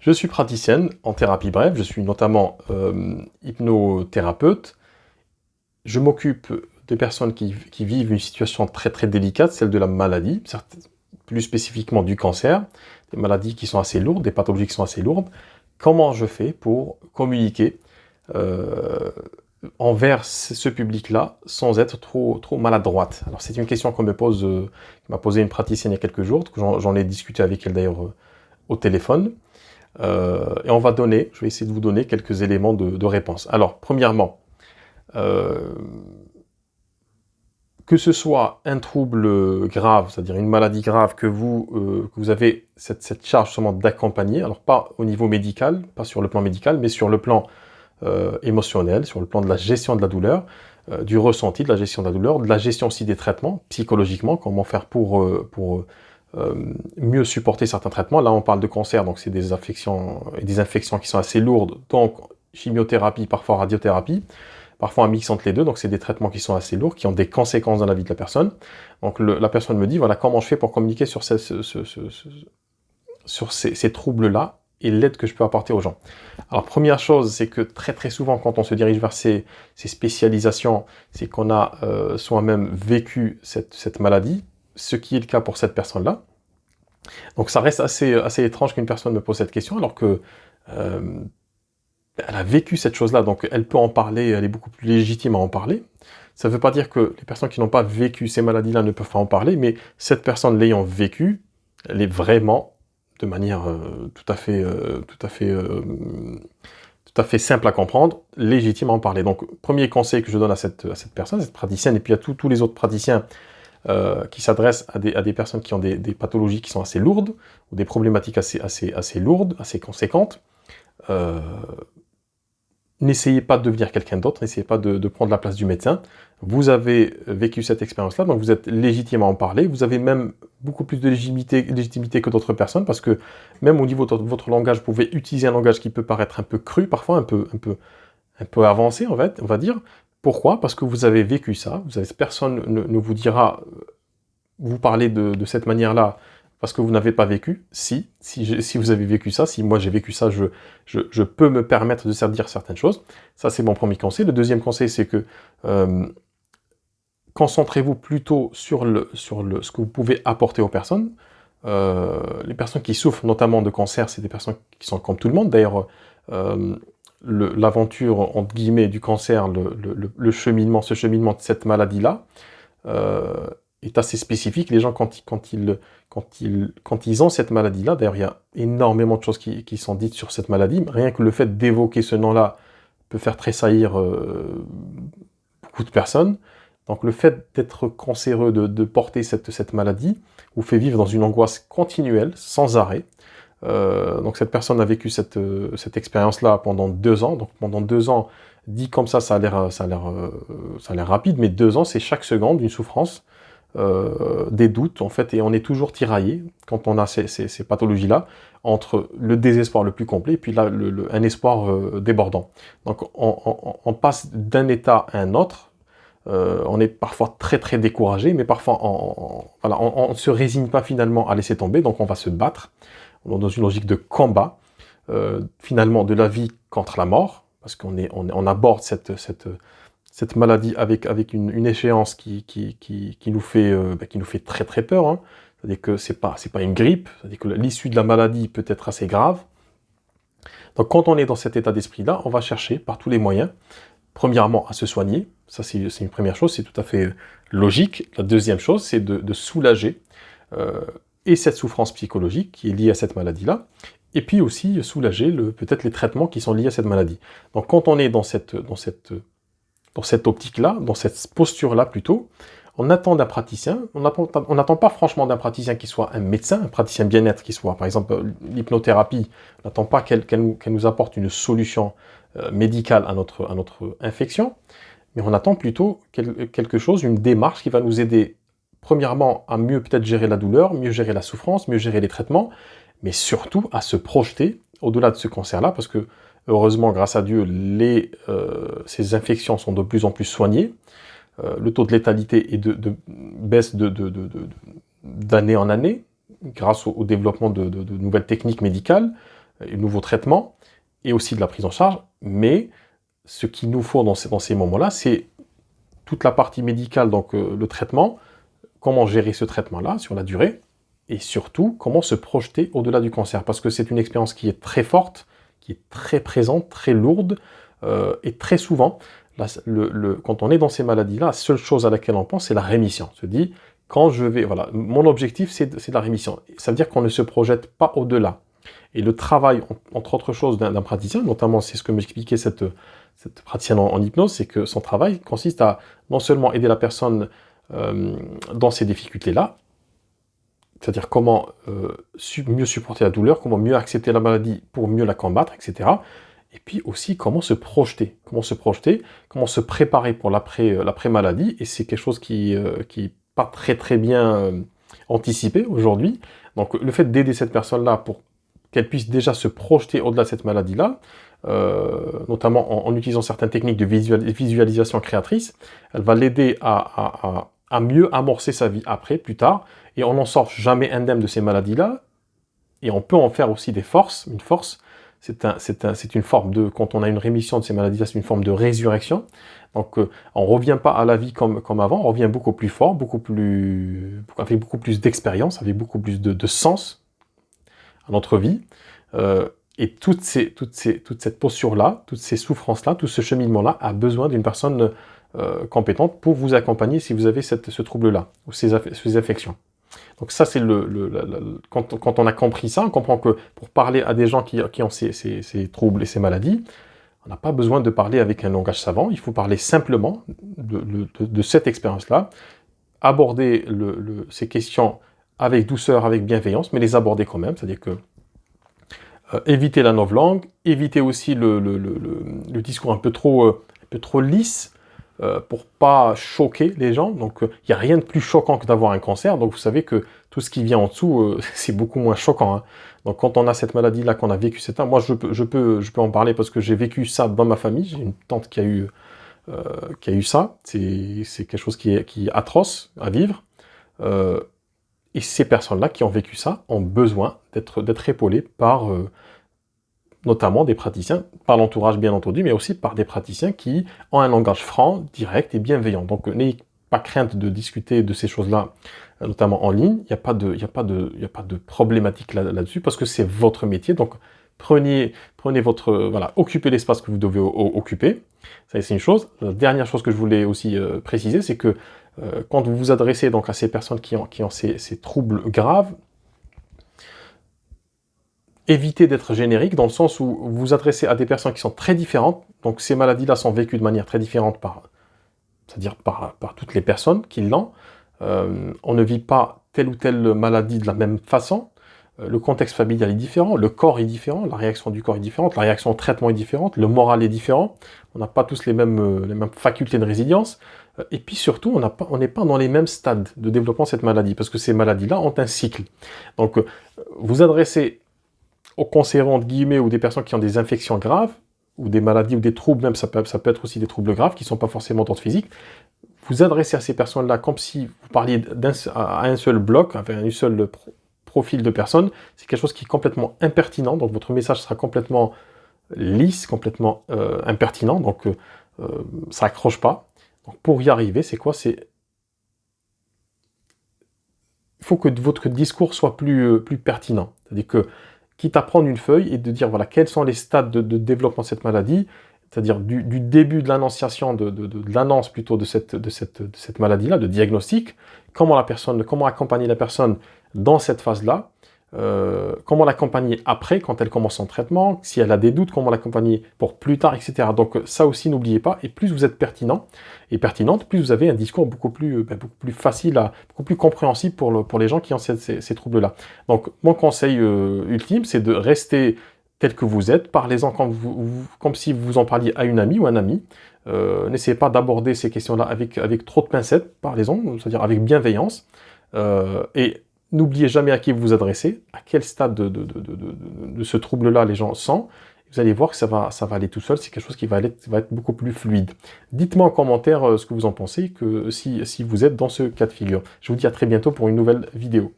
Je suis praticienne en thérapie brève, je suis notamment hypnothérapeute. Je m'occupe des personnes qui vivent une situation très très délicate, celle de la maladie, plus spécifiquement du cancer, des maladies qui sont assez lourdes, des pathologies qui sont assez lourdes. Comment je fais pour communiquer envers ce public-là sans être trop maladroite? Alors c'est une question qu'on me pose, que m'a posée une praticienne il y a quelques jours, que j'en ai discuté avec elle d'ailleurs au téléphone. Et on va donner, je vais essayer de vous donner quelques éléments de réponse. Alors, premièrement, que ce soit un trouble grave, c'est-à-dire une maladie grave que vous avez cette charge seulement d'accompagner, alors pas au niveau médical, pas sur le plan médical, mais sur le plan émotionnel, sur le plan de la gestion de la douleur, du ressenti de la gestion de la douleur, de la gestion aussi des traitements, psychologiquement, comment faire pour mieux supporter certains traitements. Là, on parle de cancer, donc c'est des affections et des infections qui sont assez lourdes, donc chimiothérapie, parfois radiothérapie, parfois un mix entre les deux, donc c'est des traitements qui sont assez lourds, qui ont des conséquences dans la vie de la personne. Donc la personne me dit, voilà, comment je fais pour communiquer sur ces troubles-là et l'aide que je peux apporter aux gens. Alors première chose, c'est que très très souvent, quand on se dirige vers ces spécialisations, c'est qu'on a soi-même vécu cette maladie, ce qui est le cas pour cette personne-là. Donc ça reste assez étrange qu'une personne me pose cette question, alors que elle a vécu cette chose-là, donc elle peut en parler, elle est beaucoup plus légitime à en parler. Ça ne veut pas dire que les personnes qui n'ont pas vécu ces maladies-là ne peuvent pas en parler, mais cette personne l'ayant vécu, elle est vraiment, de manière tout à fait simple à comprendre, légitime à en parler. Donc premier conseil que je donne à cette personne, cette praticienne, et puis à tous les autres praticiens qui s'adressent à des personnes qui ont des pathologies qui sont assez lourdes, ou des problématiques assez lourdes, assez conséquentes. N'essayez pas de devenir quelqu'un d'autre, n'essayez pas de prendre la place du médecin. Vous avez vécu cette expérience-là, donc vous êtes légitime à en parler. Vous avez même beaucoup plus de légitimité que d'autres personnes, parce que même au niveau de votre langage, vous pouvez utiliser un langage qui peut paraître un peu cru, parfois un peu avancé, en fait, on va dire. Pourquoi? Parce que vous avez vécu ça. Personne ne vous dira, vous parlez de cette manière-là, parce que vous n'avez pas vécu. Si vous avez vécu ça, si moi j'ai vécu ça, je peux me permettre de dire certaines choses. Ça, c'est mon premier conseil. Le deuxième conseil, c'est que concentrez-vous plutôt sur ce que vous pouvez apporter aux personnes. Les personnes qui souffrent notamment de cancer, c'est des personnes qui sont comme tout le monde. D'ailleurs, l'aventure, entre guillemets, du cancer, ce cheminement de cette maladie-là, est assez spécifique. Les gens, quand ils ont cette maladie-là, d'ailleurs, il y a énormément de choses qui sont dites sur cette maladie. Rien que le fait d'évoquer ce nom-là peut faire tressaillir beaucoup de personnes. Donc le fait d'être cancéreux, de porter cette maladie, vous fait vivre dans une angoisse continuelle, sans arrêt. Donc cette personne a vécu cette expérience-là pendant 2 ans. Donc pendant 2 ans, dit comme ça a l'air rapide, mais 2 ans, c'est chaque seconde une souffrance, des doutes, en fait, et on est toujours tiraillé, quand on a ces pathologies-là, entre le désespoir le plus complet, et puis là, un espoir débordant. Donc on passe d'un état à un autre. On est parfois très très découragé, mais parfois on ne se résigne pas finalement à laisser tomber, donc on va se battre dans une logique de combat, finalement de la vie contre la mort, parce qu'on aborde cette maladie avec une échéance qui nous fait très très peur. Hein. C'est-à-dire que c'est pas une grippe, c'est-à-dire que l'issue de la maladie peut être assez grave. Donc quand on est dans cet état d'esprit-là, on va chercher par tous les moyens, premièrement, à se soigner. Ça, c'est une première chose, c'est tout à fait logique. La deuxième chose, c'est de soulager et cette souffrance psychologique qui est liée à cette maladie-là, et puis aussi soulager peut-être les traitements qui sont liés à cette maladie. Donc quand on est dans cette optique-là, dans cette posture-là plutôt, on attend d'un praticien, on n'attend pas franchement d'un praticien qui soit un médecin, un praticien bien-être qui soit, par exemple, l'hypnothérapie, on n'attend pas qu'elle nous apporte une solution médicale à notre infection, mais on attend plutôt quelque chose, une démarche qui va nous aider, premièrement, à mieux peut-être gérer la douleur, mieux gérer la souffrance, mieux gérer les traitements, mais surtout à se projeter au-delà de ce cancer-là, parce que heureusement, grâce à Dieu, ces infections sont de plus en plus soignées. Le taux de létalité baisse d'année en année, grâce au développement de nouvelles techniques médicales. un nouveau traitement, et aussi de la prise en charge, mais ce qu'il nous faut dans ces moments-là, c'est toute la partie médicale, donc le traitement, comment gérer ce traitement-là sur la durée, et surtout, comment se projeter au-delà du cancer, parce que c'est une expérience qui est très forte, qui est très présente, très lourde, et très souvent, quand on est dans ces maladies-là, la seule chose à laquelle on pense, c'est la rémission. On se dit, quand je vais, voilà, mon objectif, c'est la rémission. Ça veut dire qu'on ne se projette pas au-delà. Et le travail, entre autres choses, d'un praticien, notamment c'est ce que m'expliquait cette praticienne en hypnose, c'est que son travail consiste à non seulement aider la personne dans ces difficultés-là, c'est-à-dire comment mieux supporter la douleur, comment mieux accepter la maladie pour mieux la combattre, etc. Et puis aussi comment se projeter, comment se préparer pour l'après-maladie, et c'est quelque chose qui n'est pas très bien anticipé aujourd'hui. Donc le fait d'aider cette personne-là pour qu'elle puisse déjà se projeter au-delà de cette maladie-là, notamment en utilisant certaines techniques de visualisation créatrice, elle va l'aider à mieux amorcer sa vie après, plus tard, et on n'en sort jamais indemne de ces maladies-là, et on peut en faire aussi des forces. Une force, c'est une forme de, quand on a une rémission de ces maladies-là, c'est une forme de résurrection. Donc on ne revient pas à la vie comme avant, on revient beaucoup plus fort, avec beaucoup plus d'expérience, avec beaucoup plus de sens à notre vie. Et toute cette posture-là, toutes ces souffrances-là, tout ce cheminement-là a besoin d'une personne compétente pour vous accompagner si vous avez ce trouble-là, ou ces affections. Donc ça, c'est quand on a compris ça, on comprend que pour parler à des gens qui ont ces troubles et ces maladies, on n'a pas besoin de parler avec un langage savant, il faut parler simplement de cette expérience-là, aborder ces questions avec douceur, avec bienveillance, mais les aborder quand même, c'est-à-dire que éviter la novlangue, éviter aussi le discours un peu trop lisse, pour pas choquer les gens. Donc il n'y a rien de plus choquant que d'avoir un cancer, donc vous savez que tout ce qui vient en dessous, c'est beaucoup moins choquant, hein. Donc quand on a cette maladie-là, qu'on a vécu cette... Moi je peux en parler parce que j'ai vécu ça dans ma famille, j'ai une tante qui a eu ça, c'est quelque chose qui est atroce à vivre, et ces personnes-là qui ont vécu ça ont besoin d'être épaulées par... notamment des praticiens, par l'entourage bien entendu, mais aussi par des praticiens qui ont un langage franc, direct et bienveillant. Donc n'ayez pas crainte de discuter de ces choses-là, notamment en ligne. Il n'y a pas de problématique là-dessus, parce que c'est votre métier. Donc prenez votre... voilà, occupez l'espace que vous devez occuper. Ça, c'est une chose. La dernière chose que je voulais aussi préciser, c'est que quand vous vous adressez donc à ces personnes qui ont ces troubles graves, évitez d'être générique, dans le sens où vous vous adressez à des personnes qui sont très différentes. Donc ces maladies-là sont vécues de manière très différente c'est-à-dire par toutes les personnes qui l'ont. On ne vit pas telle ou telle maladie de la même façon. Le contexte familial est différent, le corps est différent, la réaction du corps est différente, la réaction au traitement est différente, le moral est différent. On n'a pas tous les mêmes facultés de résilience. Et puis surtout, on n'est pas dans les mêmes stades de développement de cette maladie, parce que ces maladies-là ont un cycle. Donc vous adressez aux cancéreux, entre guillemets, ou des personnes qui ont des infections graves, ou des maladies, ou des troubles, même ça peut être aussi des troubles graves, qui ne sont pas forcément d'ordre physique, vous adressez à ces personnes-là comme si vous parliez à un seul bloc, avec un seul profil de personnes. C'est quelque chose qui est complètement impertinent, donc votre message sera complètement lisse, complètement impertinent, donc ça accroche pas. Donc pour y arriver, c'est quoi? Il faut que votre discours soit plus pertinent. C'est-à-dire que quitte à prendre une feuille et de dire voilà quels sont les stades de développement de cette maladie, c'est-à-dire du début de l'annonciation, de l'annonce plutôt de cette maladie-là, de diagnostic, comment accompagner la personne dans cette phase-là, comment l'accompagner après, quand elle commence son traitement, si elle a des doutes, comment l'accompagner pour plus tard, etc. Donc ça aussi, n'oubliez pas, et plus vous êtes pertinent et pertinente, plus vous avez un discours beaucoup plus facile, beaucoup plus compréhensible pour les gens qui ont ces troubles-là. Donc mon conseil ultime, c'est de rester tel que vous êtes, parlez-en comme si vous en parliez à une amie ou un ami. N'essayez pas d'aborder ces questions-là avec trop de pincettes, parlez-en, c'est-à-dire avec bienveillance, et n'oubliez jamais à qui vous vous adressez, à quel stade de ce trouble-là les gens sont. Vous allez voir que ça va aller tout seul, c'est quelque chose qui va être beaucoup plus fluide. Dites-moi en commentaire ce que vous en pensez, si vous êtes dans ce cas de figure. Je vous dis à très bientôt pour une nouvelle vidéo.